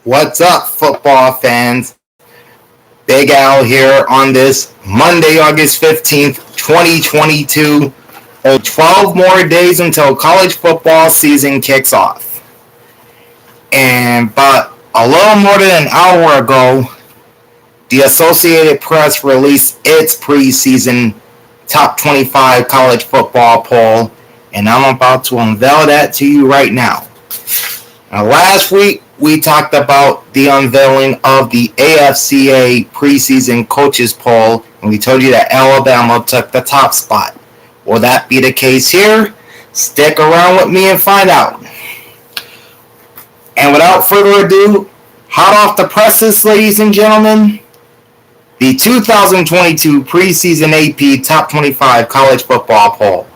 What's up, football fans? Big Al here on this Monday, August 15th, 2022. 12 more days until college football season kicks off. And but a little more than an hour ago, the Associated Press released its preseason top 25 college football poll, and I'm about to unveil that to you right now. Now, last week, we talked about the unveiling of the AFCA preseason coaches poll, and we told you that Alabama took the top spot. Will that be the case here? Stick around with me and find out. And without further ado, hot off the presses, ladies and gentlemen, the 2022 preseason AP Top 25 College Football Poll.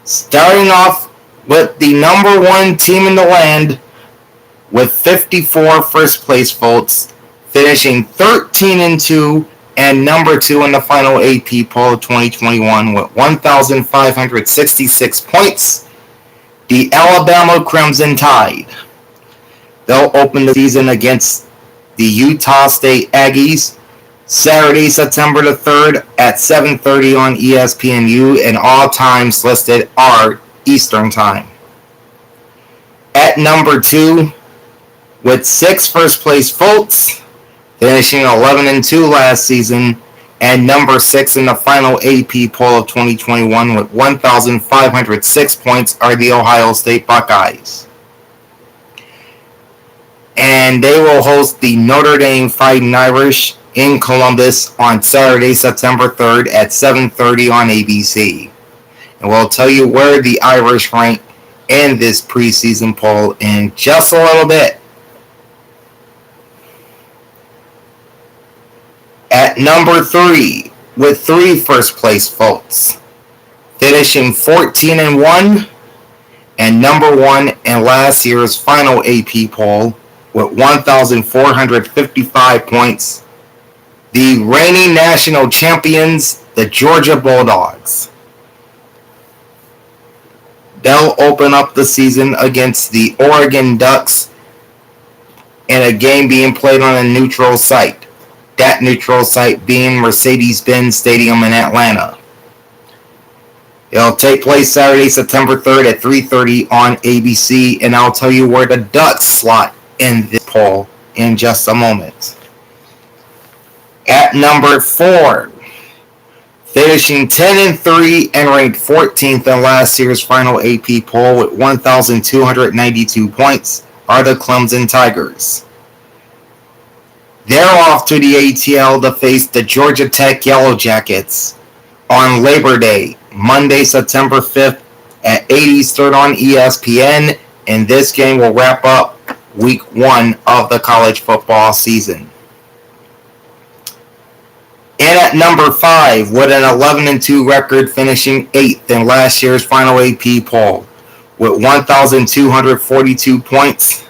Starting off with the number one team in the land with 54 first place votes, finishing 13-2 and number 2 in the final AP poll of 2021 with 1,566 points. The Alabama Crimson Tide. They'll open the season against the Utah State Aggies Saturday, September the 3rd at 7:30 on ESPNU, and all times listed are Eastern Time. At number 2, with 6 first place votes, finishing 11-2 last season, and number 6 in the final AP poll of 2021 with 1,506 points are the Ohio State Buckeyes. And they will host the Notre Dame Fighting Irish in Columbus on Saturday, September 3rd at 7:30 on ABC. And we'll tell you where the Irish rank in this preseason poll in just a little bit. At number 3, with 3 first place votes, finishing 14-1 and number 1 in last year's final AP poll with 1,455 points, the reigning national champions, the Georgia Bulldogs. They'll open up the season against the Oregon Ducks in a game being played on a neutral site. That neutral site being Mercedes-Benz Stadium in Atlanta. It'll take place Saturday, September 3rd at 3:30 on ABC, and I'll tell you where the Ducks slot in this poll in just a moment. At number 4, finishing 10-3 and ranked 14th in last year's final AP poll with 1,292 points, are the Clemson Tigers. They're off to the ATL to face the Georgia Tech Yellow Jackets on Labor Day, Monday, September 5th at 8 Eastern on ESPN, and this game will wrap up week 1 of the college football season. And at number 5, with an 11-2 record, finishing 8th in last year's final AP poll with 1,242 points,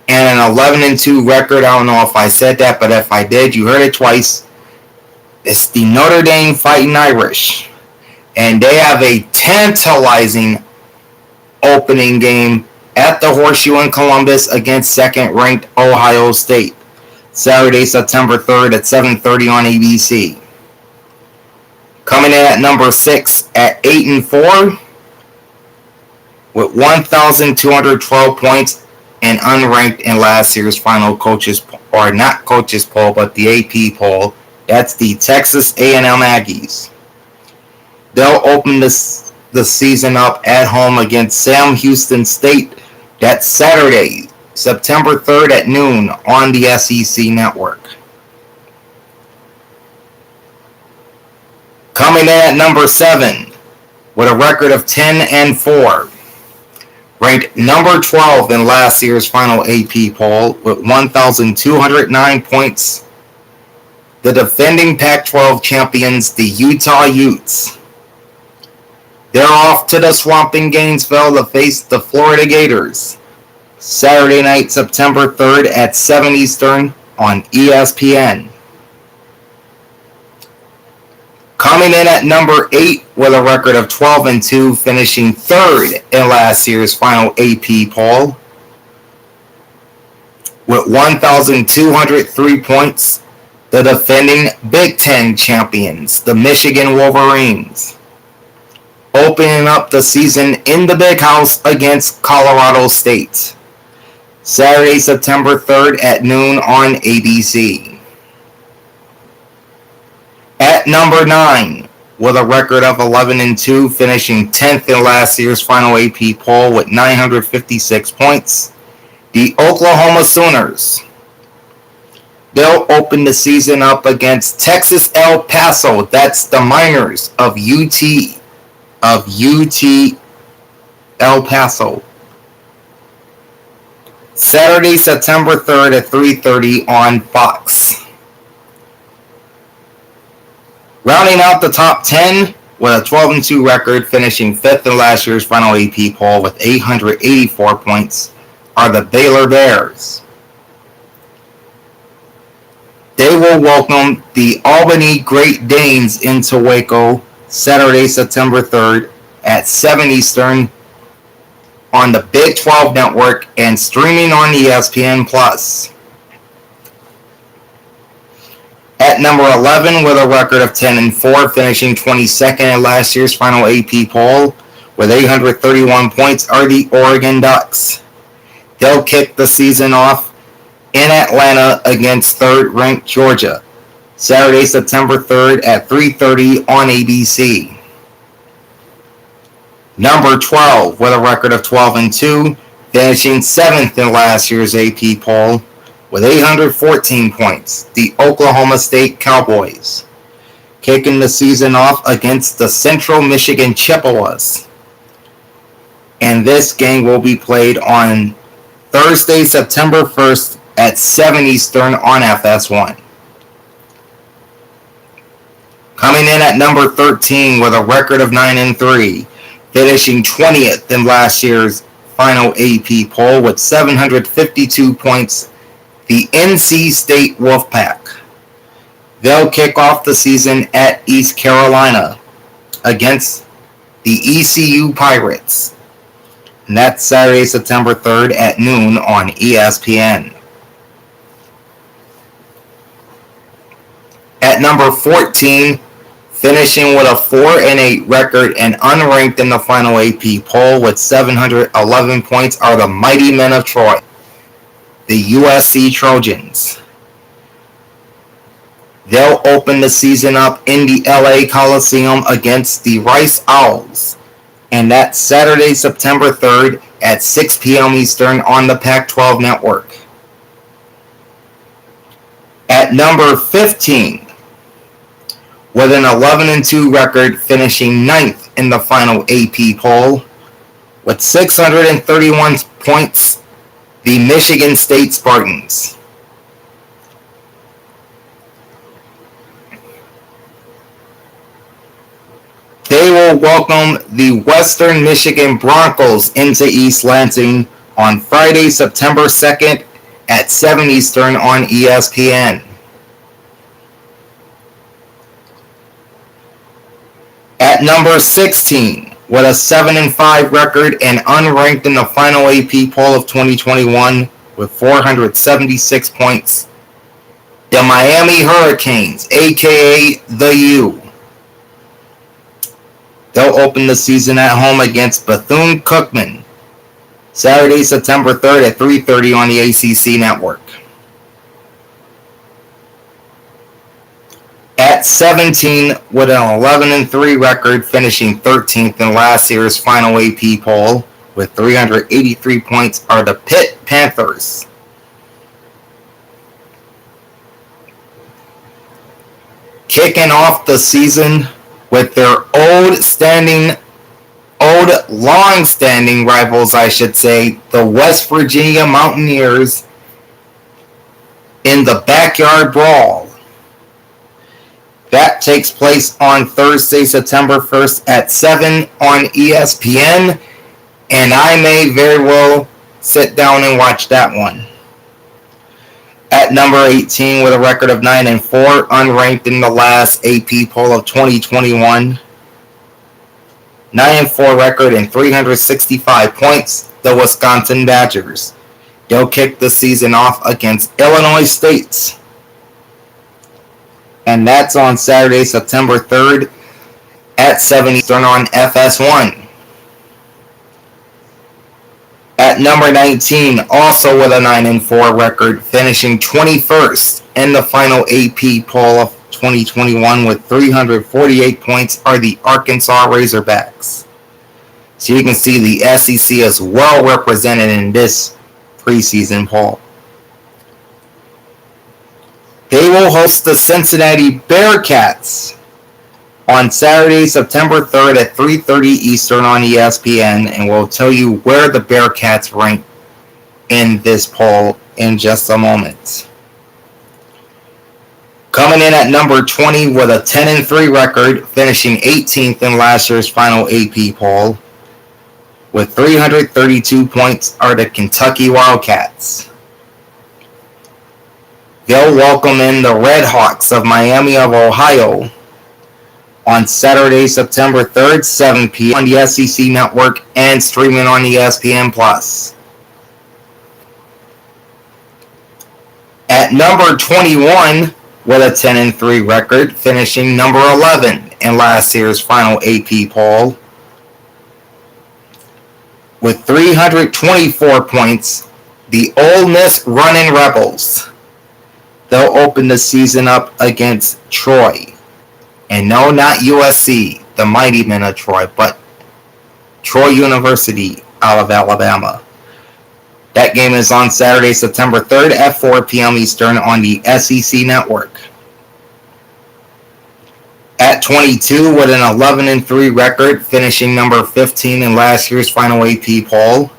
and an 11-2 record. I don't know if I said that, but if I did, you heard it twice. It's the Notre Dame Fighting Irish. And they have a tantalizing opening game at the Horseshoe in Columbus against second-ranked Ohio State. Saturday, September 3rd at 7:30 on ABC. Coming in at number 6 at 8-4 with 1,212 points and unranked in last year's final coaches, or not coaches poll, but the AP poll. That's the Texas A&M Aggies. They'll open the season up at home against Sam Houston State. That's Saturday, September 3rd at noon on the SEC Network. Coming in at number 7 with a record of 10-4. Ranked number 12 in last year's final AP poll with 1,209 points, the defending Pac-12 champions, the Utah Utes. They're off to the swamp in Gainesville to face the Florida Gators. Saturday night, September 3rd at 7 Eastern on ESPN. Coming in at number 8 with a record of 12-2, finishing 3rd in last year's final AP poll with 1,203 points, the defending Big Ten champions, the Michigan Wolverines, opening up the season in the Big House against Colorado State, Saturday, September 3rd at noon on ABC. At number 9, with a record of 11-2, finishing 10th in last year's final AP poll with 956 points, the Oklahoma Sooners. They'll open the season up against Texas El Paso. That's the Miners of UT El Paso. Saturday, September 3rd at 3:30 on Fox. Rounding out the top 10 with a 12-2 record, finishing 5th in last year's final AP poll with 884 points, are the Baylor Bears. They will welcome the Albany Great Danes into Waco Saturday, September 3rd at 7 Eastern on the Big 12 Network and streaming on ESPN+. At number 11, with a record of 10-4, finishing 22nd in last year's final AP poll with 831 points, are the Oregon Ducks. They'll kick the season off in Atlanta against third-ranked Georgia, Saturday, September 3rd at 3:30 on ABC. Number 12, with a record of 12-2, finishing 7th in last year's AP poll with 814 points, the Oklahoma State Cowboys, kicking the season off against the Central Michigan Chippewas. And this game will be played on Thursday, September 1st at 7 Eastern on FS1. Coming in at number 13 with a record of 9-3, finishing 20th in last year's final AP poll with 752 points, the NC State Wolfpack. They'll kick off the season at East Carolina against the ECU Pirates. And that's Saturday, September 3rd at noon on ESPN. At number 14, finishing with a 4-8 record and unranked in the final AP poll with 711 points, are the Mighty Men of Troy, the USC Trojans. They'll open the season up in the LA Coliseum against the Rice Owls, and that's Saturday, September 3rd at 6 p.m. Eastern on the Pac-12 Network. At number 15, with an 11-2 record, finishing 9th in the final AP poll with 631 points, the Michigan State Spartans. They will welcome the Western Michigan Broncos into East Lansing on Friday, September 2nd at 7 Eastern on ESPN. At number 16, with a 7-5 record and unranked in the final AP poll of 2021 with 476 points, the Miami Hurricanes, aka the U. They'll open the season at home against Bethune-Cookman, Saturday, September 3rd at 3:30 on the ACC Network. At 17, with an 11-3 record, finishing 13th in last year's final AP poll with 383 points, are the Pitt Panthers. Kicking off the season with their long-standing rivals, I should say, the West Virginia Mountaineers, in the Backyard Brawl. That takes place on Thursday, September 1st at 7 on ESPN, and I may very well sit down and watch that one. At number 18, with a record of 9-4, unranked in the last AP poll of 2021, 9-4 record and 365 points, the Wisconsin Badgers. They'll kick the season off against Illinois State. And that's on Saturday, September 3rd at 7 Eastern on FS1. At number 19, also with a 9-4 record, finishing 21st in the final AP poll of 2021 with 348 points, are the Arkansas Razorbacks. So you can see the SEC is well represented in this preseason poll. They will host the Cincinnati Bearcats on Saturday, September 3rd at 3:30 Eastern on ESPN, and we'll tell you where the Bearcats rank in this poll in just a moment. Coming in at number 20 with a 10-3 record, finishing 18th in last year's final AP poll, with 332 points, are the Kentucky Wildcats. They'll welcome in the Red Hawks of Miami of Ohio on Saturday, September 3rd, 7 p.m. on the SEC Network and streaming on ESPN+. At number 21, with a 10-3 record, finishing number 11 in last year's final AP poll, with 324 points, the Ole Miss Runnin' Rebels. They'll open the season up against Troy. And no, not USC, the mighty men of Troy, but Troy University out of Alabama. That game is on Saturday, September 3rd at 4 p.m. Eastern on the SEC Network. At 22, with an 11-3 record, finishing number 15 in last year's final AP poll,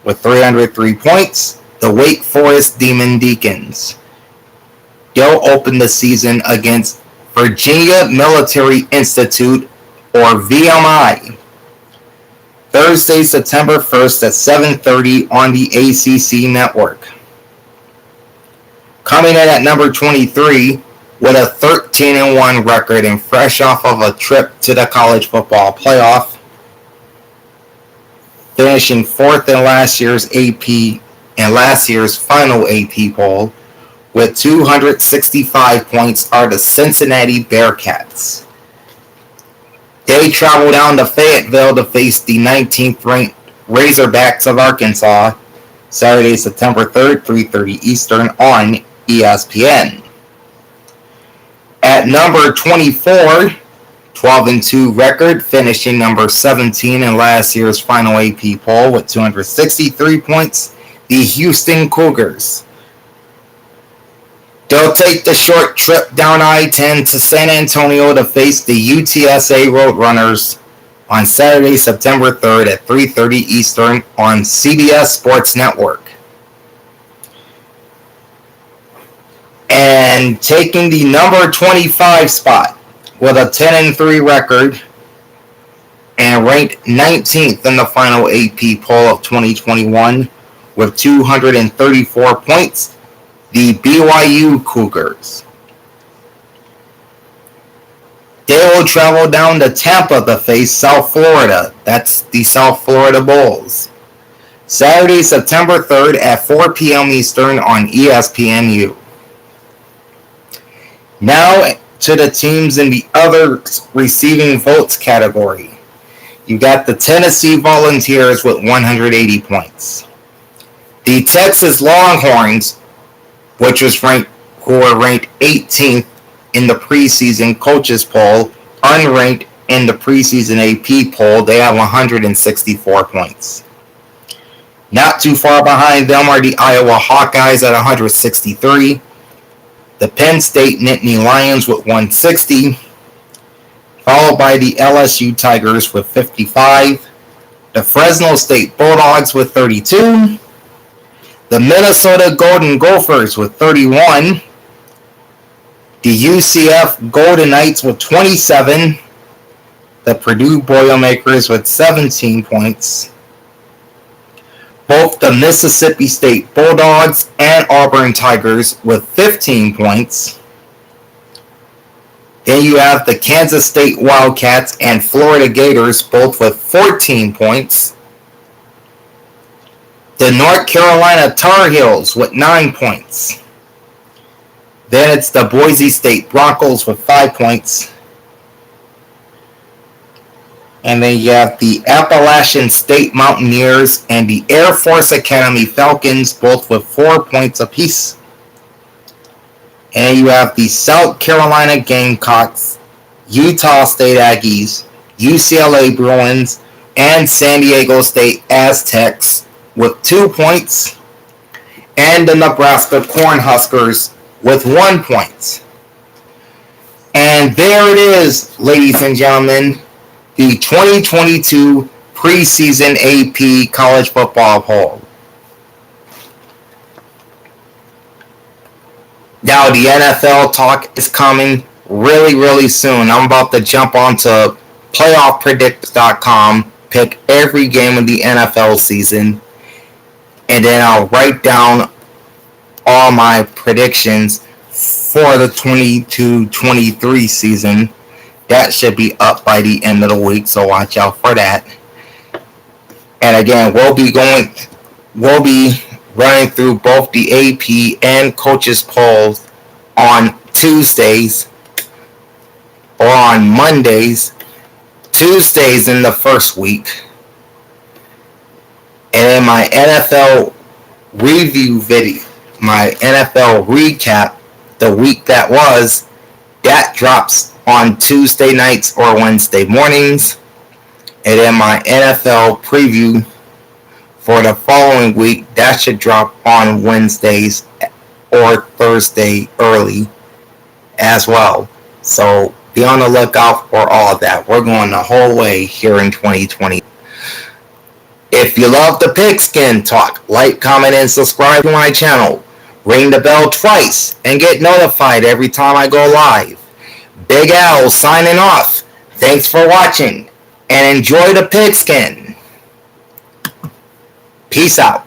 with 303 points, the Wake Forest Demon Deacons. They'll open the season against Virginia Military Institute, or VMI, Thursday, September 1st at 7:30 on the ACC Network. Coming in at number 23 with a 13-1 record and fresh off of a trip to the college football playoff, finishing 4th in last year's final AP poll, with 265 points, are the Cincinnati Bearcats. They travel down to Fayetteville to face the 19th ranked Razorbacks of Arkansas, Saturday, September 3rd, 3:30 Eastern on ESPN. At number 24, 12-2 record, finishing number 17 in last year's final AP poll with 263 points, the Houston Cougars. They'll take the short trip down I-10 to San Antonio to face the UTSA Roadrunners on Saturday, September 3rd at 3:30 Eastern on CBS Sports Network. And taking the number 25 spot with a 10-3 record and ranked 19th in the final AP poll of 2021 with 234 points, the BYU Cougars. They will travel down to Tampa to face South Florida. That's the South Florida Bulls. Saturday, September 3rd at 4 p.m. Eastern on ESPNU. Now to the teams in the other receiving votes category. You got the Tennessee Volunteers with 180 points. The Texas Longhorns, who were ranked 18th in the preseason coaches poll, unranked in the preseason AP poll, they have 164 points. Not too far behind them are the Iowa Hawkeyes at 163, the Penn State Nittany Lions with 160, followed by the LSU Tigers with 55, the Fresno State Bulldogs with 32, the Minnesota Golden Gophers with 31, the UCF Golden Knights with 27, the Purdue Boilermakers with 17 points, both the Mississippi State Bulldogs and Auburn Tigers with 15 points. Then you have the Kansas State Wildcats and Florida Gators both with 14 points. the North Carolina Tar Heels with 9 points. Then it's the Boise State Broncos with 5 points. And then you have the Appalachian State Mountaineers and the Air Force Academy Falcons, both with 4 points apiece. And you have the South Carolina Gamecocks, Utah State Aggies, UCLA Bruins, and San Diego State Aztecs with 2 points. And the Nebraska Cornhuskers with 1 point. And there it is, ladies and gentlemen, the 2022 Preseason AP College Football Poll. Now the NFL talk is coming really, really soon. I'm about to jump onto playoffpredictors.com, pick every game of the NFL season, and then I'll write down all my predictions for the 22-23 season. That should be up by the end of the week, so watch out for that. And again, we'll be running through both the AP and coaches polls on Tuesdays or on Mondays. Tuesdays in the first week. And in my NFL review video, my NFL recap, the week that was, that drops on Tuesday nights or Wednesday mornings. And then my NFL preview for the following week, that should drop on Wednesdays or Thursday early as well. So be on the lookout for all of that. We're going the whole way here in 2020. If you love the pigskin talk, like, comment, and subscribe to my channel. Ring the bell twice and get notified every time I go live. Big Al signing off. Thanks for watching and enjoy the pigskin. Peace out.